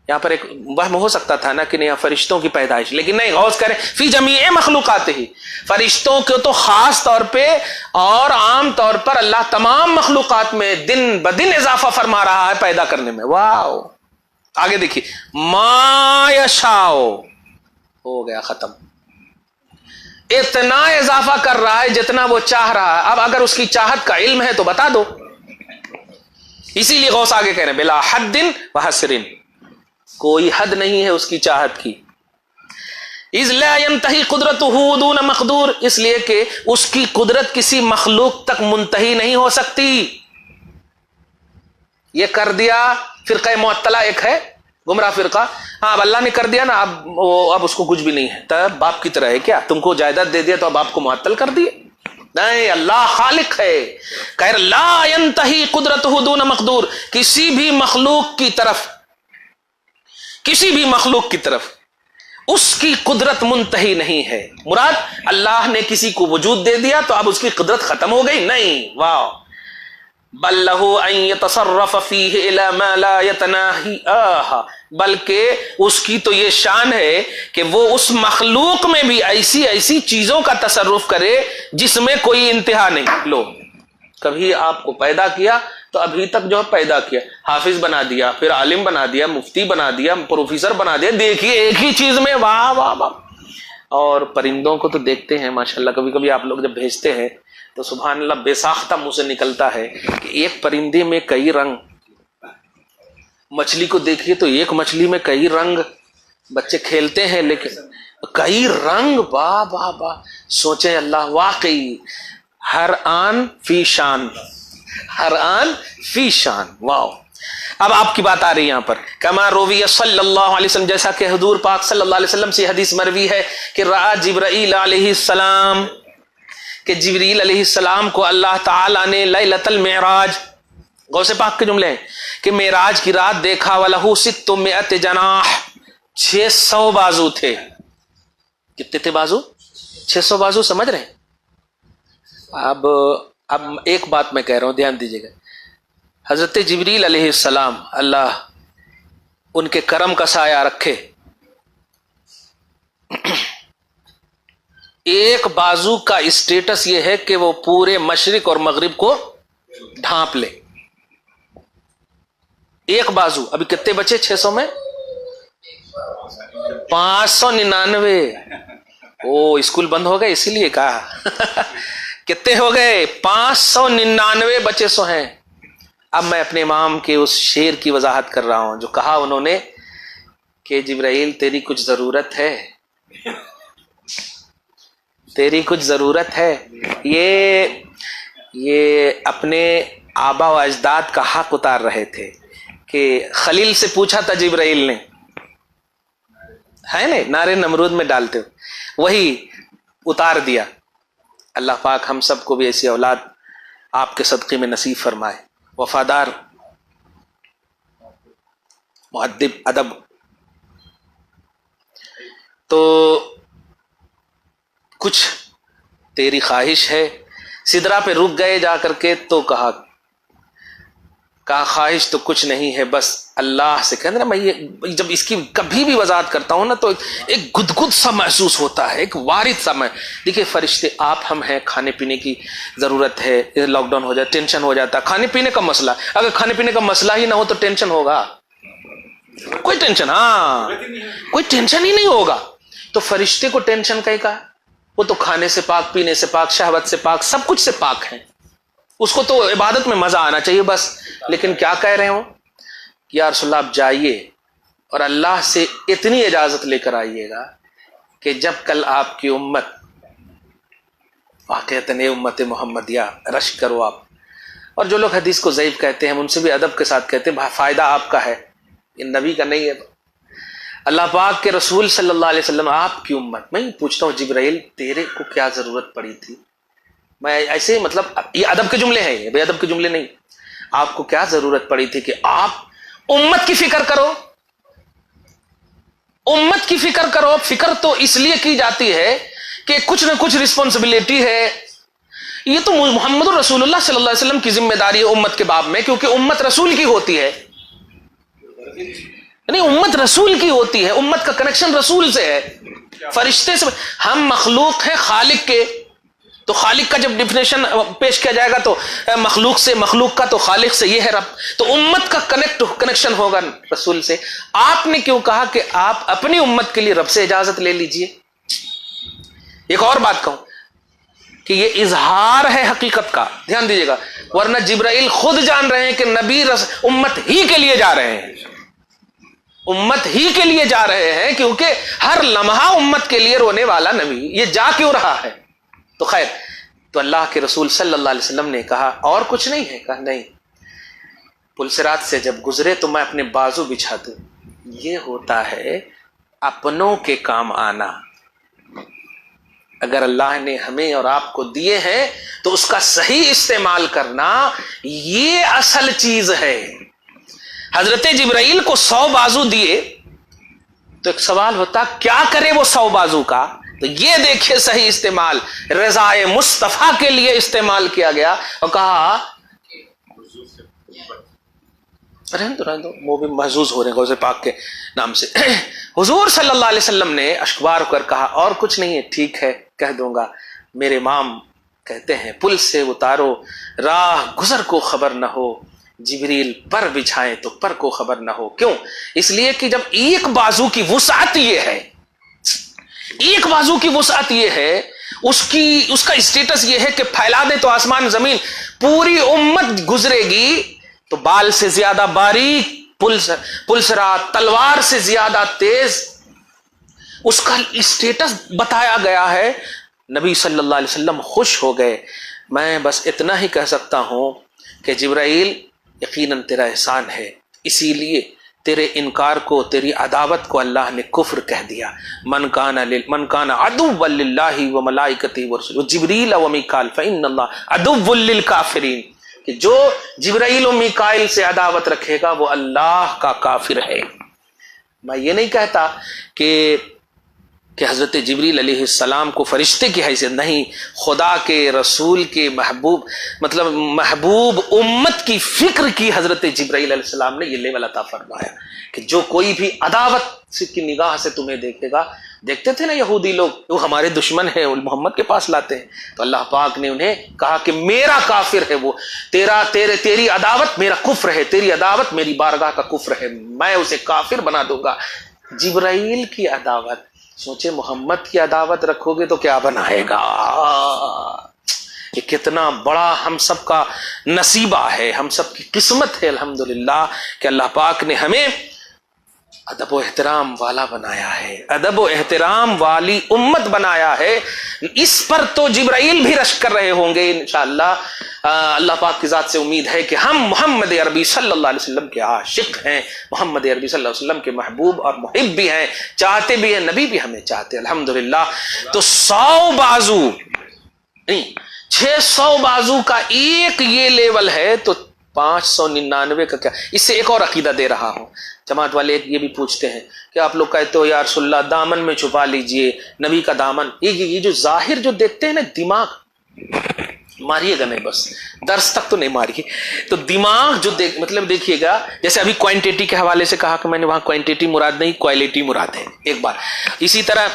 یہاں پر ایک وہم ہو سکتا تھا نا کہ نہیں فرشتوں کی پیدائش، لیکن نہیں، غوث کریں فی جمیع مخلوقات ہی، فرشتوں کو تو خاص طور پہ اور عام طور پر اللہ تمام مخلوقات میں دن بدن اضافہ فرما رہا ہے پیدا کرنے میں۔ واو، آگے دیکھیے ما یشاء، ہو گیا ختم، اتنا اضافہ کر رہا ہے جتنا وہ چاہ رہا ہے۔ اب اگر اس کی چاہت کا علم ہے تو بتا دو، اسی لیے غوث آگے کہہ رہے ہیں بلا حد و حصر، کوئی حد نہیں ہے اس کی چاہت کی۔ اذ لا ينتہی قدرتہ دون مقدور، اس لیے کہ اس کی قدرت کسی مخلوق تک منتہی نہیں ہو سکتی۔ یہ کر دیا، فرقہ معطلہ ایک ہے گمراہ فرقہ، ہاں اب اللہ نے کر دیا نا، اب اس کو کچھ بھی نہیں ہے، تب باپ کی طرح ہے کیا، تم کو جائیداد دے دیا تو اب آپ کو معطل کر دیے؟ نہیں، اللہ خالق ہے، کہہ لا ينتہی قدرتہ دون مقدور، کسی بھی مخلوق کی طرف، کسی بھی مخلوق کی طرف اس کی قدرت منتہی نہیں ہے۔ مراد اللہ نے کسی کو وجود دے دیا تو اب اس کی قدرت ختم ہو گئی؟ نہیں، واو، بل لہ ان یتصرف فیہ الی ما لا یتناہی بلکہ اس کی تو یہ شان ہے کہ وہ اس مخلوق میں بھی ایسی چیزوں کا تصرف کرے جس میں کوئی انتہا نہیں۔ لو، کبھی آپ کو پیدا کیا تو ابھی تک جو پیدا کیا، حافظ بنا دیا، پھر عالم بنا دیا، مفتی بنا دیا، پروفیسر بنا دیا، دیکھیے ایک ہی چیز میں، واہ واہ واہ۔ اور پرندوں کو تو دیکھتے ہیں ماشاءاللہ، کبھی کبھی آپ لوگ جب بھیجتے ہیں تو سبحان اللہ بے ساختہ منہ سے نکلتا ہے کہ ایک پرندے میں کئی رنگ، مچھلی کو دیکھیے تو ایک مچھلی میں کئی رنگ، بچے کھیلتے ہیں لیکن کئی رنگ، واہ واہ واہ۔ سوچیں اللہ واقعی ہر آن فی شان، ہر آن فی شان، واو۔ اب آپ کی بات آ رہی ہے یہاں پر، کما روی صلی اللہ علیہ وسلم، جیسا کہ حضور پاک صلی اللہ علیہ وسلم سے حدیث مروی ہے کہ رأى جبرائیل علیہ السلام، کہ جبریل علیہ السلام کو اللہ تعالیٰ نے لیلۃ المعراج، غوث پاک کے جملے ہیں کہ معراج کی رات دیکھا، وَلَهُ 600 جناح، 600 بازو تھے. کتنے تھے بازو؟ 600 بازو. سمجھ رہے ہیں؟ اب ایک بات میں کہہ رہا ہوں، دھیان دیجیے گا. حضرت جبریل علیہ السلام، اللہ ان کے کرم کا سایہ رکھے، ایک بازو کا اسٹیٹس یہ ہے کہ وہ پورے مشرق اور مغرب کو ڈھانپ لے. ایک بازو. ابھی کتنے بچے 600 میں؟ 599. او اسکول بند ہو گئے اسی لیے کہا. کتنے ہو گئے؟ 599 بچے سو ہیں. اب میں اپنے امام کے اس شعر کی وضاحت کر رہا ہوں جو کہا انہوں نے کہ جبرائیل تیری کچھ ضرورت ہے، تیری کچھ ضرورت ہے. یہ اپنے آبا و اجداد کا حق اتار رہے تھے کہ خلیل سے پوچھا تھا جبرائیل نے، ہے نا، نعرے نمرود میں ڈالتے ہو، وہی اتار دیا. اللہ پاک ہم سب کو بھی ایسی اولاد آپ کے صدقے میں نصیب فرمائے، وفادار، مؤدب، ادب. تو کچھ تیری خواہش ہے. سدرا پہ رک گئے جا کر کے تو کہا خواہش تو کچھ نہیں ہے، بس اللہ سے کہنا نا. میں جب اس کی کبھی بھی وضاحت کرتا ہوں نا تو ایک گدگد سا محسوس ہوتا ہے، ایک وارد سا. میں دیکھیے فرشتے آپ ہم ہیں، کھانے پینے کی ضرورت ہے، لاک ڈاؤن ہو جائے ٹینشن ہو جاتا ہے. کھانے پینے کا مسئلہ، اگر کھانے پینے کا مسئلہ ہی نہ ہو تو ٹینشن ہوگا؟ کوئی ٹینشن، ہاں کوئی ٹینشن ہی نہیں ہوگا. تو فرشتے کو ٹینشن کہیں کا؟ وہ تو کھانے سے پاک، پینے سے پاک، شہوت سے پاک، سب کچھ سے پاک ہیں. اس کو تو عبادت میں مزہ آنا چاہیے بس. لیکن کیا کہہ رہے ہوں؟ یا رسول اللہ آپ جائیے اور اللہ سے اتنی اجازت لے کر آئیے گا کہ جب کل آپ کی امت واقعتاً امت محمدیہ رش کرو آپ. اور جو لوگ حدیث کو ضعیف کہتے ہیں ہم ان سے بھی ادب کے ساتھ کہتے ہیں فائدہ آپ کا ہے، یہ نبی کا نہیں ہے. اللہ پاک کے رسول صلی اللہ علیہ وسلم آپ کی امت. میں پوچھتا ہوں جبرائیل تیرے کو کیا ضرورت پڑی تھی؟ میں ایسے مطلب یہ ادب کے جملے ہیں، یہ بے ادب کے جملے نہیں. آپ کو کیا ضرورت پڑی تھی کہ آپ امت کی فکر کرو؟ امت کی فکر کرو. فکر تو اس لیے کی جاتی ہے کہ کچھ نہ کچھ رسپانسبلٹی ہے. یہ تو محمد رسول اللہ صلی اللہ علیہ وسلم کی ذمہ داری ہے امت کے باب میں، کیونکہ امت رسول کی ہوتی ہے. یعنی امت رسول کی ہوتی ہے، امت کا کنیکشن رسول سے ہے، فرشتے سے. ہم مخلوق ہیں خالق کے، تو خالق کا جب ڈیفینیشن پیش کیا جائے گا تو مخلوق سے، مخلوق کا تو خالق سے، یہ ہے رب. تو امت کا کنیکشن ہوگا رسول سے. آپ نے کیوں کہا کہ آپ اپنی امت کے لیے رب سے اجازت لے لیجئے؟ ایک اور بات کہوں کہ یہ اظہار ہے حقیقت کا، دھیان دیجیے گا. ورنہ جبرائیل خود جان رہے ہیں کہ نبی امت ہی کے لیے جا رہے ہیں، امت ہی کے لیے جا رہے ہیں، کیونکہ ہر لمحہ امت کے لیے رونے والا نبی یہ جا کیوں رہا ہے. تو خیر، تو اللہ کے رسول صلی اللہ علیہ وسلم نے کہا اور کچھ نہیں ہے؟ کہا نہیں، پلسرات سے جب گزرے تو میں اپنے بازو بچھا دوں. یہ ہوتا ہے اپنوں کے کام آنا. اگر اللہ نے ہمیں اور آپ کو دیے ہیں تو اس کا صحیح استعمال کرنا یہ اصل چیز ہے. حضرت جبرائیل کو 100 بازو دیے تو ایک سوال ہوتا کیا کرے وہ 100 بازو کا؟ تو یہ دیکھیں صحیح استعمال رضائے مصطفیٰ کے لیے استعمال کیا گیا اور کہا رہن دو وہ بھی محظوظ ہو رہے ہیں غوث پاک کے نام سے. حضور صلی اللہ علیہ وسلم نے اشکبار کر کہا اور کچھ نہیں ہے، ٹھیک ہے کہہ دوں گا. میرے امام کہتے ہیں پل سے اتارو راہ گزر کو خبر نہ ہو، جبریل پر بچھائیں تو پر کو خبر نہ ہو. کیوں؟ اس لیے کہ جب ایک بازو کی وسعت یہ ہے، ایک بازو کی وسعت یہ ہے، اس کا اسٹیٹس یہ ہے کہ پھیلا دیں تو آسمان زمین پوری امت گزرے گی. تو بال سے زیادہ باریک پلسرا، تلوار سے زیادہ تیز، اس کا اسٹیٹس بتایا گیا ہے. نبی صلی اللہ علیہ وسلم خوش ہو گئے. میں بس اتنا ہی کہہ سکتا ہوں کہ جبرائیل یقیناً تیرا احسان ہے، اسی لیے تیرے انکار کو، تیری عداوت کو اللہ نے کفر کہہ دیا۔ من کان عدوا للہ وملائکتہ ورسلہ جبریل ومیکائیل فإن اللہ عدو للکافرین، کہ جو جبرائیل و میکائیل سے عداوت رکھے گا وہ اللہ کا کافر ہے۔ میں یہ نہیں کہتا کہ حضرت جبریل علیہ السلام کو فرشتے کی حیثیت نہیں، خدا کے رسول کے محبوب، مطلب محبوب امت کی فکر کی حضرت جبرائیل علیہ السلام نے یہ لیول عطا فرمایا کہ جو کوئی بھی عداوت کی نگاہ سے تمہیں دیکھے گا، دیکھتے تھے نا یہودی لوگ وہ ہمارے دشمن ہیں، وہ محمد کے پاس لاتے ہیں، تو اللہ پاک نے انہیں کہا کہ میرا کافر ہے وہ، تیری عداوت میرا کفر ہے، تیری عداوت میری بارگاہ کا کفر ہے، میں اسے کافر بنا دوں گا۔ جبرائیل کی عداوت، سوچے محمد کی عداوت رکھو گے تو کیا بنائے گا؟ یہ کتنا بڑا ہم سب کا نصیبہ ہے، ہم سب کی قسمت ہے الحمدللہ کہ اللہ پاک نے ہمیں ادب و احترام والا بنایا ہے، ادب و احترام والی امت بنایا ہے۔ اس پر تو جبرائیل بھی رشک کر رہے ہوں گے انشاءاللہ۔ اللہ پاک کی ذات سے امید ہے کہ ہم محمد عربی صلی اللہ علیہ وسلم کے عاشق ہیں، محمد عربی صلی اللہ علیہ وسلم کے محبوب اور محب بھی ہیں، چاہتے بھی ہیں، نبی بھی ہمیں چاہتے ہیں الحمدللہ۔ تو 100 بازو نہیں، 600 بازو کا ایک یہ لیول ہے تو 599 کا کیا؟ اس سے ایک اور عقیدہ دے رہا ہوں۔ جماعت والے یہ بھی پوچھتے ہیں کہ آپ لوگ کہتے ہو یا رسول اللہ دامن میں چھپا لیجئے، نبی کا دامن، یہ جو ظاہر جو دیکھتے ہیں نا، دماغ ماریے گا نہیں، بس درس تک تو نہیں ماریے، تو دماغ جو مطلب دیکھیے گا، جیسے ابھی کوانٹیٹی کے حوالے سے کہا کہ میں نے وہاں کوانٹیٹی مراد نہیں، کوالٹی مراد ہے ایک بار۔ اسی طرح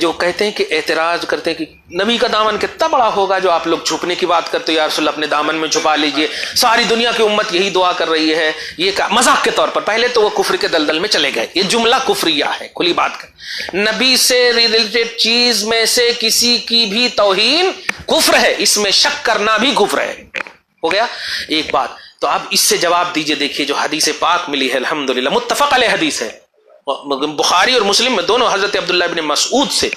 جو کہتے ہیں کہ اعتراض کرتے ہیں کہ نبی کا دامن کتنا بڑا ہوگا جو آپ لوگ چھپنے کی بات کرتے ہو، یا رسول اللہ اپنے دامن میں چھپا لیجئے، ساری دنیا کی امت یہی دعا کر رہی ہے، یہ مذاق کے طور پر۔ پہلے تو وہ کفر کے دلدل میں چلے گئے، یہ جملہ کفریہ ہے، کھلی بات کر، نبی سے ریلیٹڈ چیز میں سے کسی کی بھی توہین کفر ہے، اس میں شک کرنا بھی کفر ہے۔ ہو گیا ایک بات۔ تو اب اس سے جواب دیجئے، دیکھیے جو حدیث پاک ملی ہے الحمدللہ، متفق علیہ حدیث ہے، بخاری اور مسلم میں دونوں، حضرت عبداللہ ابن مسعود سے،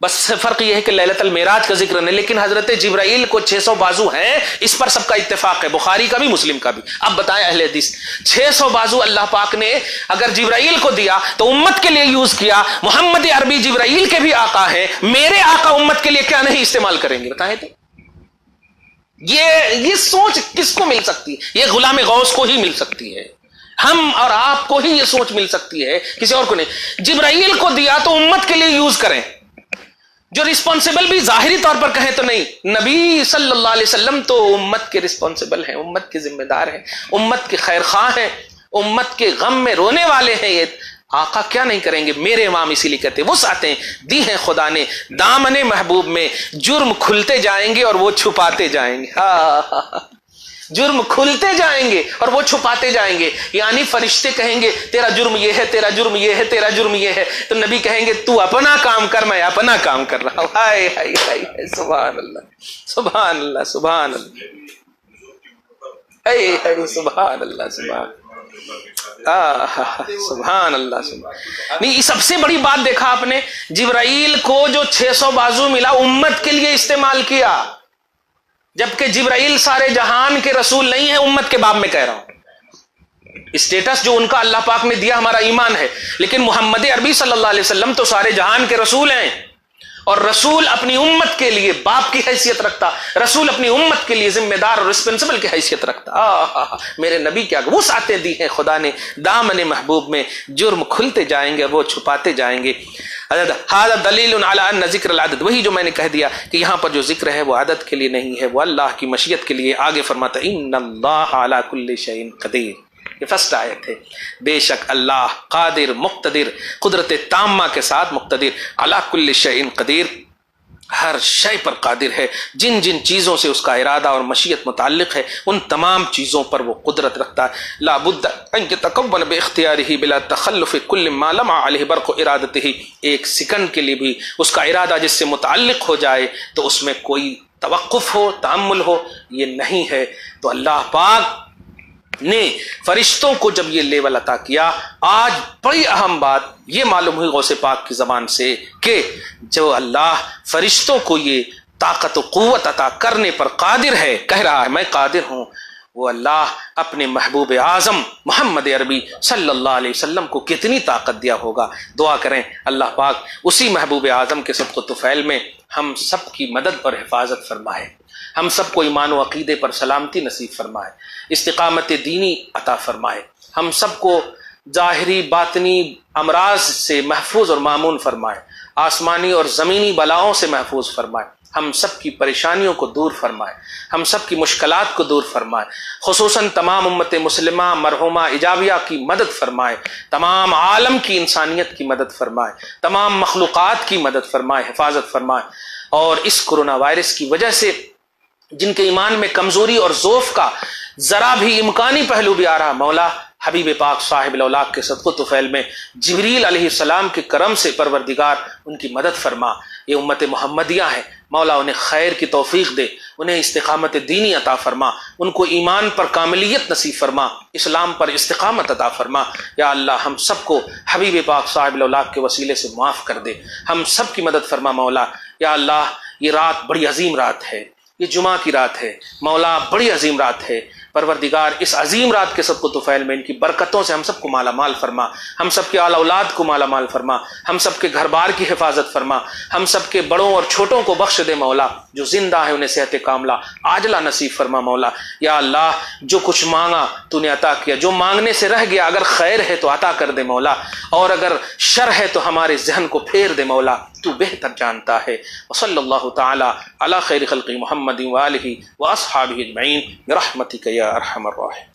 بس فرق یہ ہے کہ لیلۃ المعراج کا ذکر نہیں، لیکن حضرت جبرائیل کو 600 بازو ہیں، اس پر سب کا اتفاق ہے، بخاری کا بھی مسلم کا بھی۔ اب بتائیں اہل حدیث، 600 بازو اللہ پاک نے اگر جبرائیل کو دیا تو امت کے لیے یوز کیا، محمد عربی جبرائیل کے بھی آقا ہیں، میرے آقا امت کے لیے کیا نہیں استعمال کریں گے؟ بتائیں تو یہ سوچ کس کو مل سکتی ہے؟ یہ غلام غوث کو ہی مل سکتی ہے، ہم اور آپ کو ہی یہ سوچ مل سکتی ہے، کسی اور کو نہیں۔ جبرائیل کو دیا تو امت کے لیے یوز کریں، جو رسپانسبل بھی ظاہری طور پر کہیں تو نہیں، نبی صلی اللہ علیہ وسلم تو امت کے رسپانسبل ہیں، امت کے ذمہ دار ہیں، امت کے خیر خواہ ہیں، امت کے غم میں رونے والے ہیں، یہ آقا کیا نہیں کریں گے؟ میرے امام اسی لیے کہتے ہیں وسعتیں دی ہیں خدا نے دامن محبوب میں، جرم کھلتے جائیں گے اور وہ چھپاتے جائیں گے، جرم کھلتے جائیں گے اور وہ چھپاتے جائیں گے، یعنی فرشتے کہیں گے تیرا جرم یہ ہے، تیرا جرم یہ ہے، تیرا جرم یہ ہے، تو نبی کہیں گے تو اپنا کام کر، میں اپنا کام کر رہا ہوں۔ ہائے ہائے ہائے، سبحان اللہ سبحان اللہ سبحان اللہ، ہائے ہائے سبحان اللہ سبحان سبحان اللہ سبحان۔ نہیں، سب سے بڑی بات دیکھا آپ نے، جبرائیل کو جو 600 بازو ملا امت کے لیے استعمال کیا، جبکہ جبرائیل سارے جہان کے رسول نہیں ہے، امت کے باب میں کہہ رہا ہوں، اسٹیٹس جو ان کا اللہ پاک نے دیا ہمارا ایمان ہے، لیکن محمد عربی صلی اللہ علیہ وسلم تو سارے جہان کے رسول ہیں، اور رسول اپنی امت کے لیے باپ کی حیثیت رکھتا، رسول اپنی امت کے لیے ذمہ دار اور رسپانسبل کی حیثیت رکھتا۔ میرے نبی کیا وسعتیں دی ہیں خدا نے دامن محبوب میں، جرم کھلتے جائیں گے، وہ چھپاتے جائیں گے۔ هذا دلیل علی ان ذکر العدد، وہی جو میں نے کہہ دیا کہ یہاں پر جو ذکر ہے وہ عدد کے لیے نہیں ہے، وہ اللہ کی مشیت کے لیے۔ آگے فرماتا ان اللہ علی کل شیء قدیر، یہ فرسٹ آیت ہے، بے شک اللہ قادر، مقتدر، قدرت تامہ کے ساتھ مقتدر، علی کل شیء قدیر، ہر شے پر قادر ہے، جن جن چیزوں سے اس کا ارادہ اور مشیت متعلق ہے ان تمام چیزوں پر وہ قدرت رکھتا ہے۔ لا بد ان يتكون باختیارہ بلا تخلف کل ما لمع علیہ برق ارادتہ، ایک سیکنڈ کے لیے بھی اس کا ارادہ جس سے متعلق ہو جائے تو اس میں کوئی توقف ہو، تأمل ہو، یہ نہیں ہے۔ تو اللہ پاک نے فرشتوں کو جب یہ لیول عطا کیا، آج بڑی اہم بات یہ معلوم ہوئی غوث پاک کی زبان سے کہ جو اللہ فرشتوں کو یہ طاقت و قوت عطا کرنے پر قادر ہے، کہہ رہا ہے میں قادر ہوں، وہ اللہ اپنے محبوب اعظم محمد عربی صلی اللہ علیہ وسلم کو کتنی طاقت دیا ہوگا۔ دعا کریں اللہ پاک اسی محبوب اعظم کے صدق و طفیل میں ہم سب کی مدد اور حفاظت فرمائے، ہم سب کو ایمان و عقیدے پر سلامتی نصیب فرمائے، استقامت دینی عطا فرمائے، ہم سب کو ظاہری باطنی امراض سے محفوظ اور مامون فرمائے، آسمانی اور زمینی بلاؤں سے محفوظ فرمائے، ہم سب کی پریشانیوں کو دور فرمائے، ہم سب کی مشکلات کو دور فرمائے، خصوصاً تمام امت مسلمہ مرحومہ ایجابیہ کی مدد فرمائے، تمام عالم کی انسانیت کی مدد فرمائے، تمام مخلوقات کی مدد فرمائے، حفاظت فرمائے، اور اس کرونا وائرس کی وجہ سے جن کے ایمان میں کمزوری اور ضعف کا ذرا بھی امکانی پہلو بھی آ رہا، مولا حبیب پاک صاحب الاولاق کے صدق و طفیل میں جبریل علیہ السلام کے کرم سے پروردگار ان کی مدد فرما۔ یہ امت محمدیہ ہے، مولا انہیں خیر کی توفیق دے، انہیں استقامت دینی عطا فرما، ان کو ایمان پر کاملیت نصیب فرما، اسلام پر استقامت عطا فرما۔ یا اللہ ہم سب کو حبیب پاک صاحب الاولاق کے وسیلے سے معاف کر دے، ہم سب کی مدد فرما مولا۔ یا اللہ یہ رات بڑی عظیم رات ہے، یہ جمعہ کی رات ہے مولا، بڑی عظیم رات ہے پروردگار، اس عظیم رات کے صدق و طفیل میں ان کی برکتوں سے ہم سب کو مالا مال فرما، ہم سب کے آل اولاد کو مالا مال فرما، ہم سب کے گھر بار کی حفاظت فرما، ہم سب کے بڑوں اور چھوٹوں کو بخش دے مولا، جو زندہ ہے انہیں صحت کاملہ عاجلہ نصیب فرما مولا۔ یا اللہ جو کچھ مانگا تو نے عطا کیا، جو مانگنے سے رہ گیا اگر خیر ہے تو عطا کر دے مولا، اور اگر شر ہے تو ہمارے ذہن کو پھیر دے مولا، تو بہتر جانتا ہے۔ وصلی اللہ تعالی علی خیر خلق محمد وآلہ واصحابہ اجمعین برحمتک یا ارحم الراحمین۔